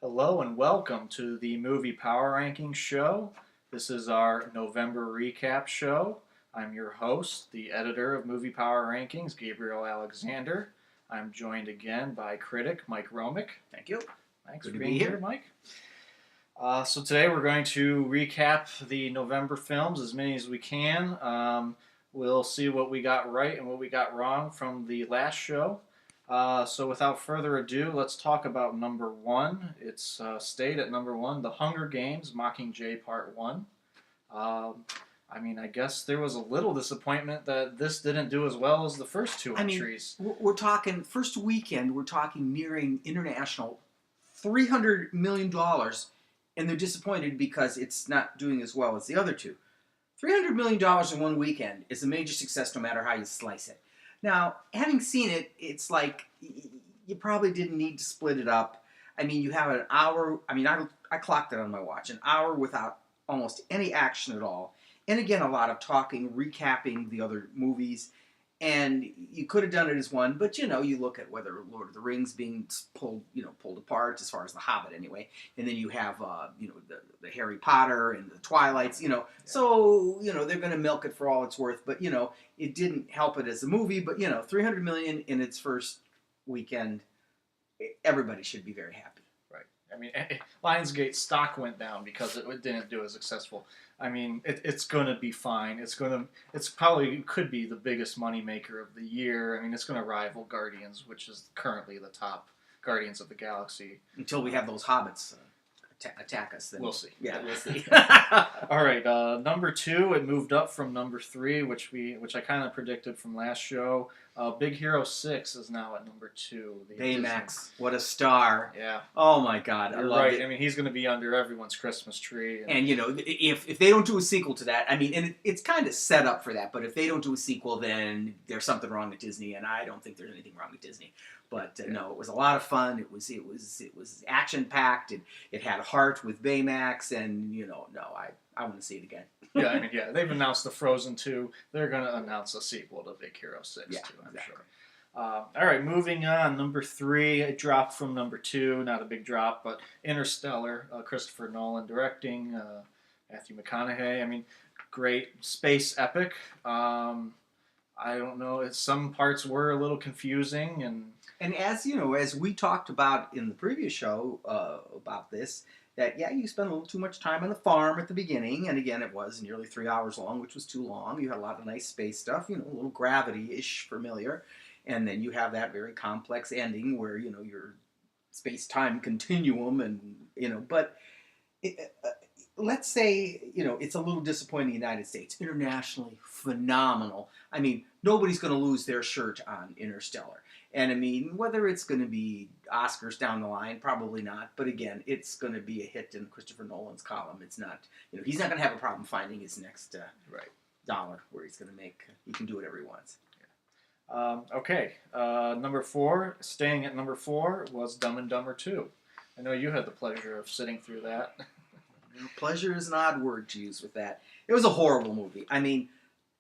Hello and welcome to the Movie Power Rankings show. This is our November recap show. I'm your host, the editor of Movie Power Rankings, Gabriel Alexander. I'm joined again by critic Mike Romick. Thank you. Thanks Good for to being be here, here. Mike. So today we're going to recap the November films, as many as we can. We'll see what we got right and what we got wrong from the last show. So without further ado, let's talk about number one. It's stayed at number one, The Hunger Games, Mockingjay Part 1. I guess there was a little disappointment that this didn't do as well as the first two entries. We're talking first weekend, we're talking nearing international $300 million, and they're disappointed because it's not doing as well as the other two. $300 million in one weekend is a major success no matter how you slice it. Now, having seen it, it's like you probably didn't need to split it up. I mean, you have an hour. I clocked it on my watch. An hour without almost any action at all. And again, a lot of talking, recapping the other movies. And you could have done it as one, but you look at whether Lord of the Rings being pulled apart, as far as The Hobbit anyway, and then you have the Harry Potter and the Twilights, so they're going to milk it for all it's worth, but it didn't help it as a movie, but 300 million in its first weekend, everybody should be very happy. Right. I mean, Lionsgate stock went down because it didn't do as successful. I mean, it's going to be fine. It's probably could be the biggest moneymaker of the year. I mean, it's going to rival Guardians, which is currently the top Guardians of the Galaxy. Until we have those hobbits attack us, then we'll see. Yeah, we'll see. All right, number two, it moved up from number three, which I kind of predicted from last show. Big Hero 6 is now at number two. Baymax, what a star! Yeah. Oh my God, You're right. I mean, he's going to be under everyone's Christmas tree. And if they don't do a sequel to that, I mean, and it's kind of set up for that. But if they don't do a sequel, then there's something wrong with Disney, and I don't think there's anything wrong with Disney. But no, it was a lot of fun. It was action packed. It had heart with Baymax, and I want to see it again. Yeah, they've announced the Frozen 2. They're going to announce a sequel to Big Hero 6 too, I'm exactly. sure. All right, moving on. Number three, it dropped from number two. Not a big drop, but Interstellar, Christopher Nolan directing, Matthew McConaughey. I mean, great space epic. I don't know. Some parts were a little confusing, and as we talked about in the previous show about this, that you spent a little too much time on the farm at the beginning, and again, it was nearly 3 hours long, which was too long. You had a lot of nice space stuff, a little Gravity-ish familiar, and then you have that very complex ending where your space-time continuum, and but let's say it's a little disappointing in the United States. Internationally, phenomenal. I mean, nobody's going to lose their shirt on Interstellar. And I mean, whether it's going to be Oscars down the line, probably not. But again, it's going to be a hit in Christopher Nolan's column. It's not, he's not going to have a problem finding his next dollar where he's going to make. He can do whatever he wants. Okay, number four, staying at number four, was Dumb and Dumber 2. I know you had the pleasure of sitting through that. Pleasure is an odd word to use with that. It was a horrible movie. I mean,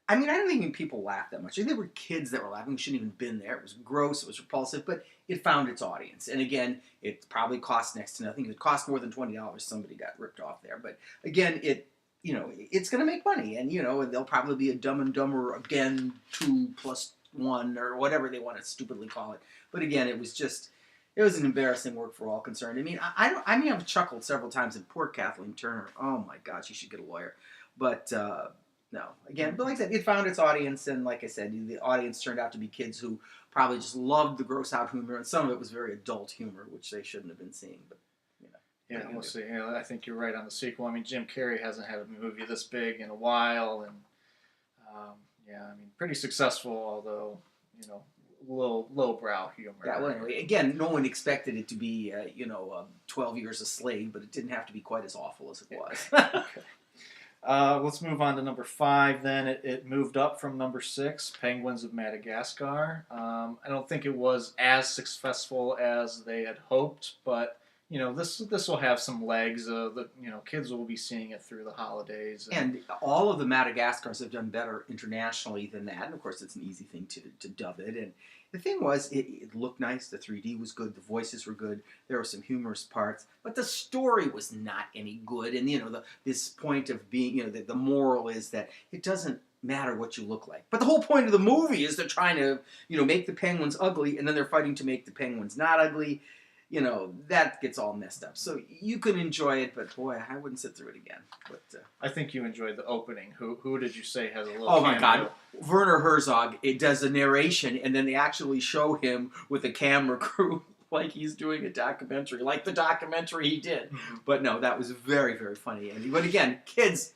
I don't think people laughed that much. There were kids that were laughing. We shouldn't even have been there. It was gross. It was repulsive. But it found its audience. And again, it probably cost next to nothing. If it cost more than $20, somebody got ripped off there. But again, it's going to make money. And, there'll probably be a Dumb and Dumber again 2+1 or whatever they want to stupidly call it. But again, it was an embarrassing work for all concerned. I mean, I've chuckled several times, and poor Kathleen Turner. Oh my God, she should get a lawyer. But no, again, but like I said, it found its audience, and like I said, the audience turned out to be kids who probably just loved the gross out humor, and some of it was very adult humor, which they shouldn't have been seeing. But yeah, we'll see. I think you're right on the sequel. I mean, Jim Carrey hasn't had a movie this big in a while, and pretty successful, although lowbrow humor. Yeah, well, anyway, again, no one expected it to be 12 Years a Slave, but it didn't have to be quite as awful as it was. Okay. Let's move on to number five then. It moved up from number six, Penguins of Madagascar. I don't think it was as successful as they had hoped, but this will have some legs. The kids will be seeing it through the holidays. And all of the Madagascars have done better internationally than that. And of course, it's an easy thing to dub it. The thing was, it looked nice. The 3D was good. The voices were good. There were some humorous parts, but the story was not any good. And this point of being, the moral is that it doesn't matter what you look like. But the whole point of the movie is they're trying to, make the penguins ugly, and then they're fighting to make the penguins not ugly. That gets all messed up. So you can enjoy it, but boy, I wouldn't sit through it again. But I think you enjoyed the opening. Who did you say has a little? oh my cameo? God, Werner Herzog! It does a narration, and then they actually show him with a camera crew, like he's doing a documentary, like the documentary he did. Mm-hmm. But no, that was very, very funny. But again, kids,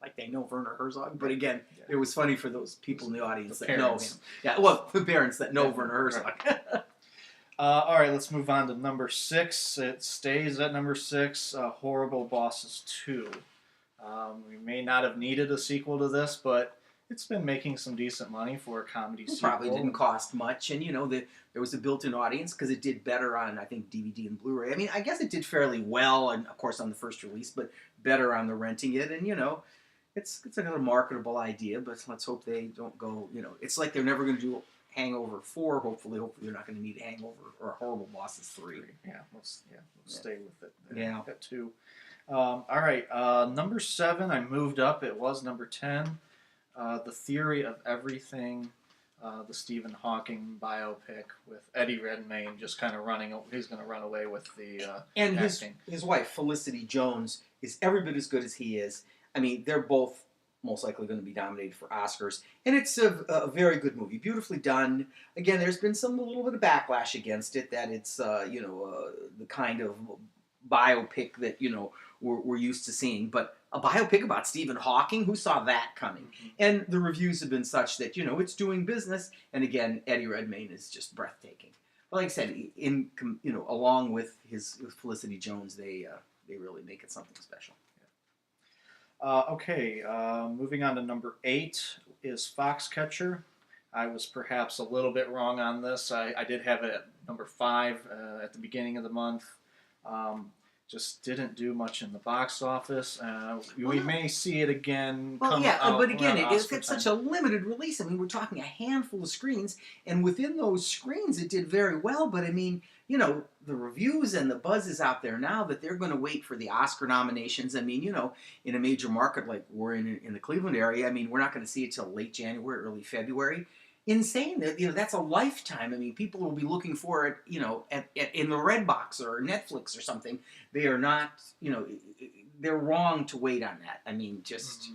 like they know Werner Herzog. But again, it was funny for those people in the audience that know him. Yeah, well, the parents that know Werner Herzog. Right. All right, let's move on to number 6. It stays at number 6, Horrible Bosses 2. We may not have needed a sequel to this, but it's been making some decent money for a comedy sequel. Probably didn't cost much, and there was a built-in audience because it did better on, I think, DVD and Blu-ray. I mean, I guess it did fairly well, and of course on the first release, but better on the renting it, and it's another marketable idea, but let's hope they don't go, it's like they're never going to do Hangover 4, hopefully they're not going to need Hangover or Horrible Bosses 3. Yeah, we'll stay with it. Yeah. At 2. All right, number 7, I moved up. It was number 10. The Theory of Everything, the Stephen Hawking biopic with Eddie Redmayne just kind of running. He's going to run away with the and acting. his wife Felicity Jones is every bit as good as he is. I mean, they're both most likely going to be nominated for Oscars. And it's a very good movie. Beautifully done. Again, there's been a little bit of backlash against it, that it's, the kind of biopic that, we're used to seeing. But a biopic about Stephen Hawking, who saw that coming? Mm-hmm. And the reviews have been such that, it's doing business. And again, Eddie Redmayne is just breathtaking. But like I said, along with with Felicity Jones, they really make it something special. Okay, moving on to number 8 is Foxcatcher. I was perhaps a little bit wrong on this. I did have it at number 5 at the beginning of the month. Just didn't do much in the box office. We may see it again. Well, but again, it's such a limited release. I mean, we're talking a handful of screens, and within those screens, it did very well. But I mean, the reviews and the buzz is out there now that they're going to wait for the Oscar nominations. I mean, in a major market like we're in the Cleveland area, I mean, we're not going to see it till late January, early February. Insane. That's a lifetime. I mean, people will be looking for it, in the Redbox or Netflix or something. They are not, they're wrong to wait on that. I mean, just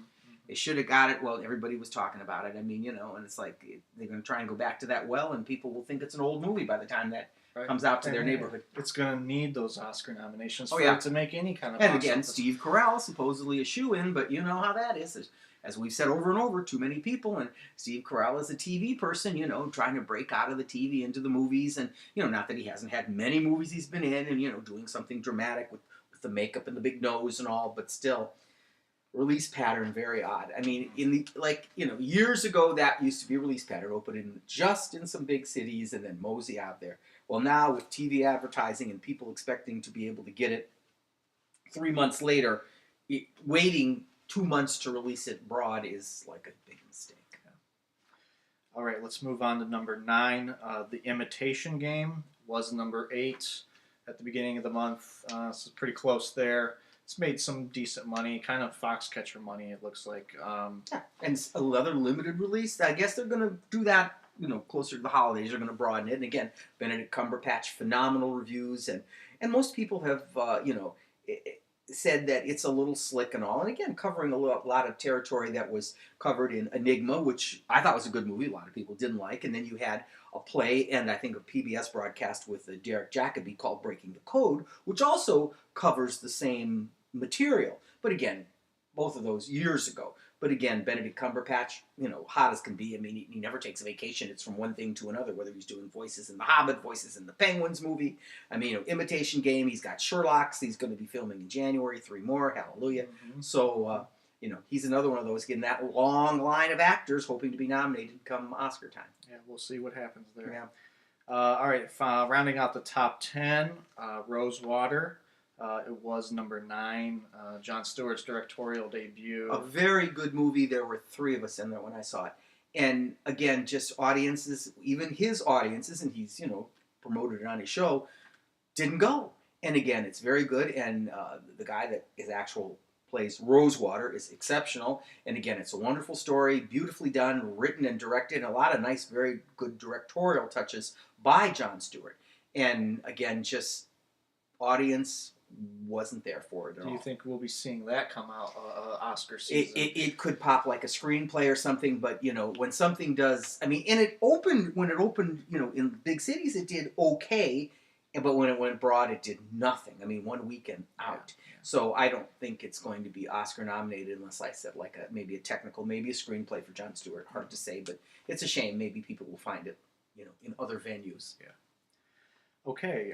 they should have got it. Well, everybody was talking about it. I mean, and it's like they're going to try and go back to that well, and people will think it's an old movie by the time that comes out to their neighborhood. It's going to need those Oscar nominations for it to make any kind of. And again, Steve Carell supposedly a shoo-in, but you know how that is. As we've said over and over, too many people, and Steve Carell is a TV person, trying to break out of the TV into the movies, and, not that he hasn't had many movies he's been in, and, doing something dramatic with the makeup and the big nose and all, but still, release pattern, very odd. I mean, years ago, that used to be a release pattern, open just in some big cities, and then mosey out there. Well, now, with TV advertising and people expecting to be able to get it 3 months later, waiting 2 months to release it broad is like a big mistake. All right, let's move on to number 9. The Imitation Game was number 8 at the beginning of the month. So pretty close there. It's made some decent money, kind of Foxcatcher money, it looks like. And another limited release. I guess they're going to do that, closer to the holidays. They're going to broaden it. And again, Benedict Cumberbatch, phenomenal reviews. And most people have, said that it's a little slick and all. And again, covering a lot of territory that was covered in Enigma, which I thought was a good movie. A lot of people didn't like. And then you had a play and I think a PBS broadcast with Derek Jacobi called Breaking the Code, which also covers the same material. But again, both of those years ago. But again, Benedict Cumberbatch, hot as can be. I mean, he never takes a vacation. It's from one thing to another, whether he's doing voices in The Hobbit, voices in the Penguins movie. I mean, Imitation Game, he's got Sherlock's. He's going to be filming in January, 3 more, hallelujah. Mm-hmm. So, he's another one of those, getting that long line of actors hoping to be nominated come Oscar time. Yeah, we'll see what happens there. Yeah. All right, rounding out the top 10, Rosewater. It was number 9, Jon Stewart's directorial debut. A very good movie. There were 3 of us in there when I saw it. And again, just audiences, even his audiences, and he's promoted it on his show, didn't go. And again, it's very good, and the guy that is actual plays Rosewater is exceptional. And again, it's a wonderful story, beautifully done, written and directed, and a lot of nice, very good directorial touches by Jon Stewart. And again, just audience wasn't there for it at all. Do you think we'll be seeing that come out Oscar season? It could pop like a screenplay or something, but when something does, I mean, and when it opened, in big cities, it did okay, but when it went abroad, it did nothing. I mean, one weekend out. Yeah. So I don't think it's going to be Oscar nominated unless I said like maybe a technical, maybe a screenplay for Jon Stewart. Hard to say, but it's a shame. Maybe people will find it, in other venues. Yeah. Okay,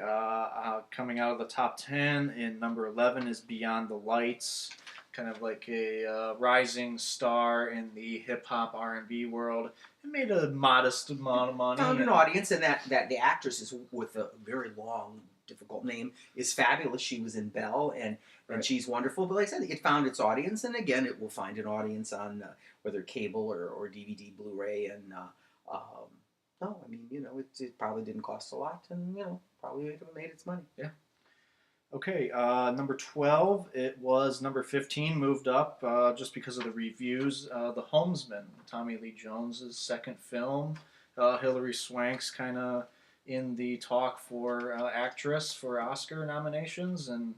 coming out of the top 10 in number 11 is Beyond the Lights, kind of like a rising star in the hip-hop R&B world. It made a modest amount of money. Found an audience, and that the actress is with a very long, difficult name is fabulous. She was in Belle, and she's wonderful. But like I said, it found its audience, and again, it will find an audience on whether cable or DVD, Blu-ray, and no, I mean, it probably didn't cost a lot, and probably made its money. Yeah. Okay, number 12, it was number 15, moved up just because of the reviews. The Homesman, Tommy Lee Jones's second film. Hilary Swank's kind of in the talk for actress for Oscar nominations, and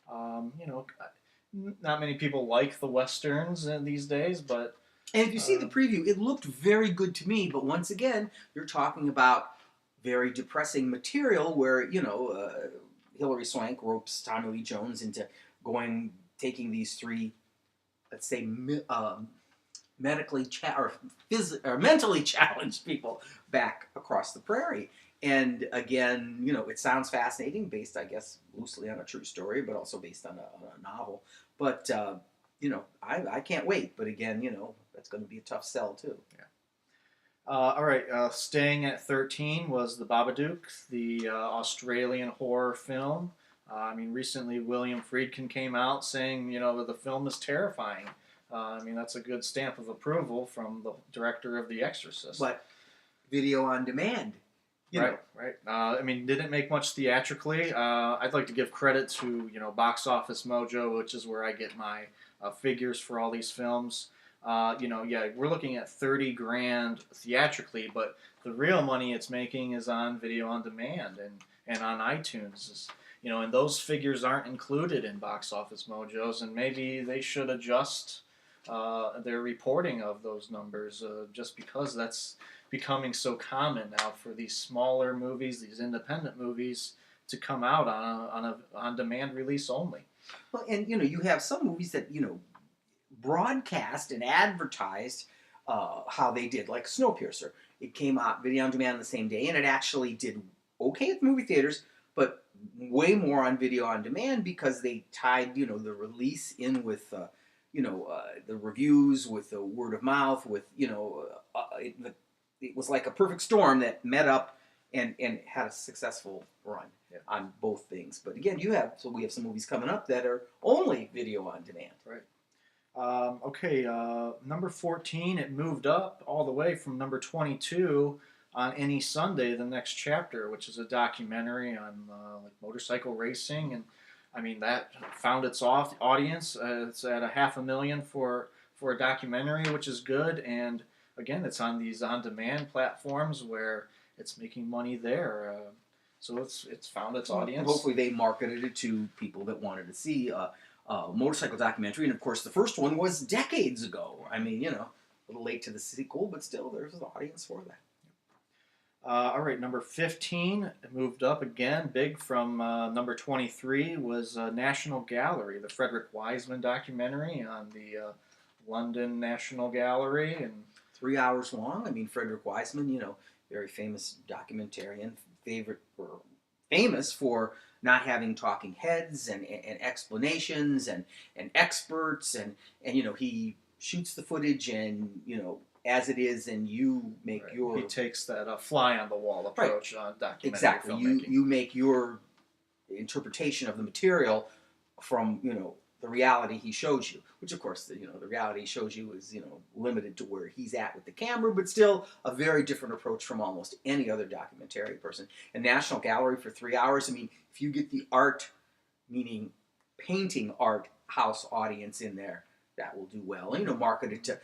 not many people like the westerns these days, but. And if you see the preview, it looked very good to me. But once again, you're talking about very depressing material where, Hilary Swank ropes Tommy Lee Jones into taking these three, let's say, mentally challenged people back across the prairie. And again, it sounds fascinating, based, I guess, loosely on a true story, but also based on a novel. But, I can't wait. But again, that's going to be a tough sell, too. Yeah. All right, staying at 13 was The Babadook, the Australian horror film. Recently William Friedkin came out saying, that the film is terrifying. That's a good stamp of approval from the director of The Exorcist. But video on demand. Right. Didn't make much theatrically. I'd like to give credit to, Box Office Mojo, which is where I get my figures for all these films. We're looking at $30,000 theatrically, but the real money it's making is on video on demand and on iTunes. And those figures aren't included in Box Office Mojo's, and maybe they should adjust their reporting of those numbers just because that's becoming so common now for these smaller movies, these independent movies, to come out on a on-demand release only. Well, and you have some movies that broadcast and advertised how they did, like Snowpiercer. It came out video on demand on the same day, and it actually did okay at the movie theaters, but way more on video on demand because they tied the release in with the reviews, with the word of mouth, with it was like a perfect storm that met up and had a successful run on both things. But again, we have some movies coming up that are only video on demand. Right. Number 14, it moved up all the way from number 22 on Any Sunday, The Next Chapter, which is a documentary on motorcycle racing, and that found its audience. It's at 500,000 for a documentary, which is good, and again, it's on these on-demand platforms where it's making money there. So it's found its audience. Hopefully they marketed it to people that wanted to see motorcycle documentary, and of course the first one was decades ago. A little late to the sequel, but still there's an audience for that. All right, number 15 moved up again, big from number 23 was National Gallery, the Frederick Wiseman documentary on the London National Gallery, and 3 hours long. Frederick Wiseman, very famous documentarian, famous for not having talking heads and explanations and experts and he shoots the footage and as it is, and you make your. He takes that fly on the wall approach on documentary exactly. filmmaking. You make your interpretation of the material from the reality he shows you, which of course, the reality he shows you is, limited to where he's at with the camera, but still a very different approach from almost any other documentary person. And National Gallery for 3 hours, I mean, if you get the art, meaning painting art house audience in there, that will do well. Market it to,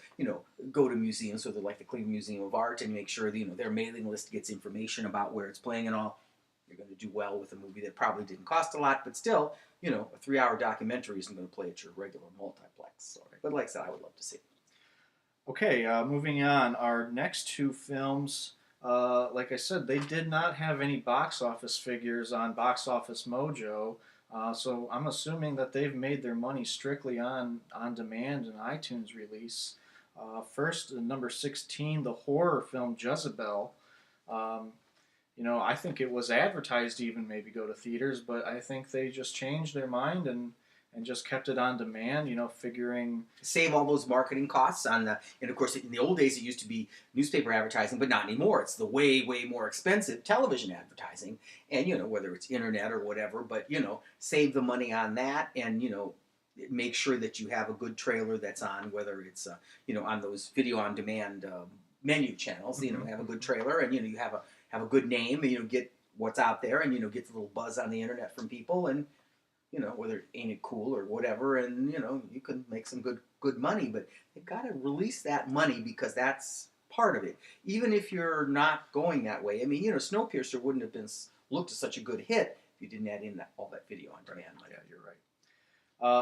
go to museums, so they're like the Cleveland Museum of Art, and make sure that, their mailing list gets information about where it's playing and all. You're going to do well with a movie that probably didn't cost a lot, but still, a 3-hour documentary isn't going to play at your regular multiplex. So, but like I said, I would love to see it. Okay, moving on. Our next two films, like I said, they did not have any box office figures on Box Office Mojo. So I'm assuming that they've made their money strictly on demand and iTunes release. First, number 16, the horror film Jezebel. I think it was advertised to even maybe go to theaters, but I think they just changed their mind and just kept it on demand, figuring... Save all those marketing costs and of course, in the old days, it used to be newspaper advertising, but not anymore. It's the way, way more expensive television advertising, and, whether it's internet or whatever, but, save the money on that and, make sure that you have a good trailer that's on, whether it's, on those video on demand menu channels, have a good trailer and, you have a good name, get what's out there and, get the little buzz on the internet from people and, whether ain't it cool or whatever, and you can make some good money, but they've got to release that money because that's part of it. Even if you're not going that way, I mean, Snowpiercer wouldn't have looked as such a good hit if you didn't add in all that video on demand money. Yeah, you're right.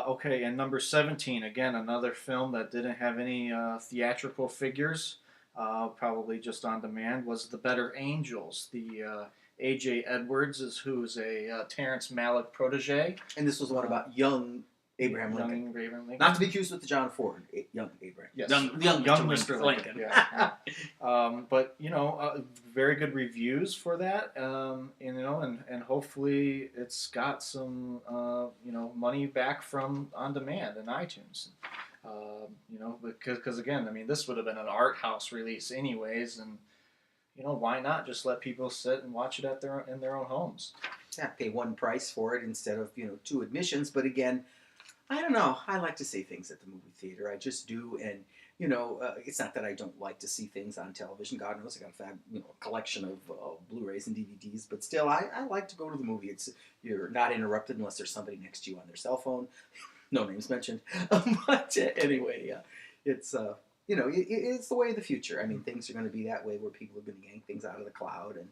Okay, and number 17, again, another film that didn't have any theatrical figures, probably just on demand, was The Better Angels. The A.J. Edwards who's a Terrence Malick protege. And this was one about young Abraham Lincoln. Not to be confused with the John Ford, young Abraham. Yes. Young Mr. Lincoln. Yeah. But, very good reviews for that. And hopefully it's got some, money back from on demand and iTunes. Because again, I mean, this would have been an art house release anyways, and why not just let people sit and watch it in their own homes? Yeah, pay one price for it instead of 2 admissions. But again, I don't know. I like to see things at the movie theater. I just do, and it's not that I don't like to see things on television. God knows I got a collection of Blu-rays and DVDs, but still, I like to go to the movie. You're not interrupted unless there's somebody next to you on their cell phone. No names mentioned. But anyway, it's it's the way of the future. I mean, things are going to be that way where people are going to yank things out of the cloud, and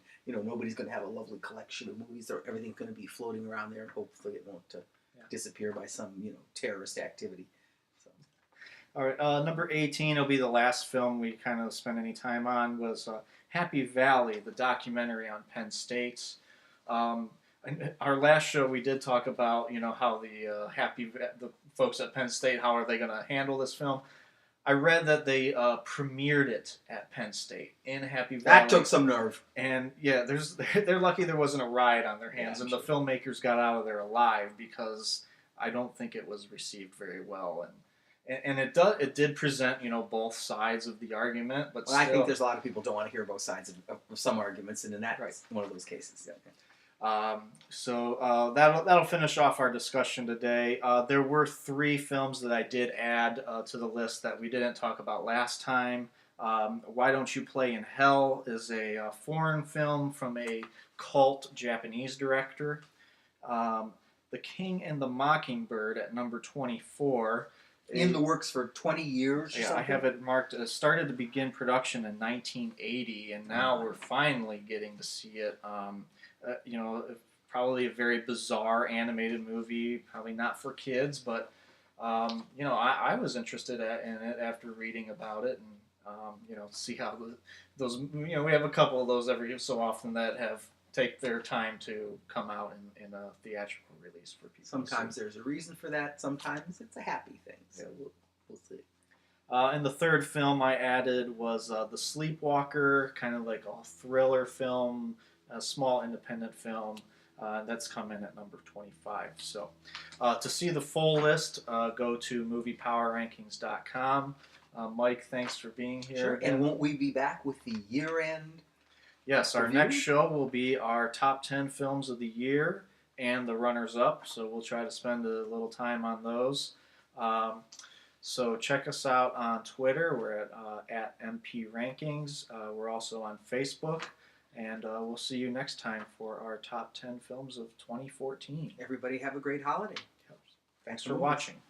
nobody's going to have a lovely collection of movies, or everything's going to be floating around there, and hopefully it won't disappear by some terrorist activity. So. All right, number 18 will be the last film we kind of spent any time on, was Happy Valley, the documentary on Penn State. Our last show we did talk about how the folks at Penn State, how are they going to handle this film. I read that they premiered it at Penn State in Happy Valley. That took some nerve. And yeah, they're lucky there wasn't a riot on their hands, and the filmmakers got out of there alive, because I don't think it was received very well. And it did present both sides of the argument, but still, I think there's a lot of people don't want to hear both sides of some arguments, and in that one of those cases. Yeah. So that'll finish off our discussion today. There were 3 films that I did add to the list that we didn't talk about last time. Why Don't You Play in Hell is a foreign film from a cult Japanese director. The King and the Mockingbird at number 24. In the works for 20 years or something? I have it marked. It started to begin production in 1980, and now we're finally getting to see it. Probably a very bizarre animated movie, probably not for kids, but I was interested in it after reading about it, and see how those we have a couple of those every so often that take their time to come out in a theatrical release for people. Sometimes there's a reason for that. Sometimes it's a happy thing. So we'll see. And the third film I added was The Sleepwalker, kind of like a thriller film, a small independent film. That's come in at number 25. So to see the full list, go to moviepowerrankings.com. Mike, thanks for being here. Sure. And won't we be back with the year-end? Yes, our next show will be our top 10 films of the year. and the runners-up. So we'll try to spend a little time on those. So check us out on Twitter. We're at MP Rankings. We're also on Facebook. And we'll see you next time for our top 10 films of 2014. Everybody have a great holiday. Thanks for watching.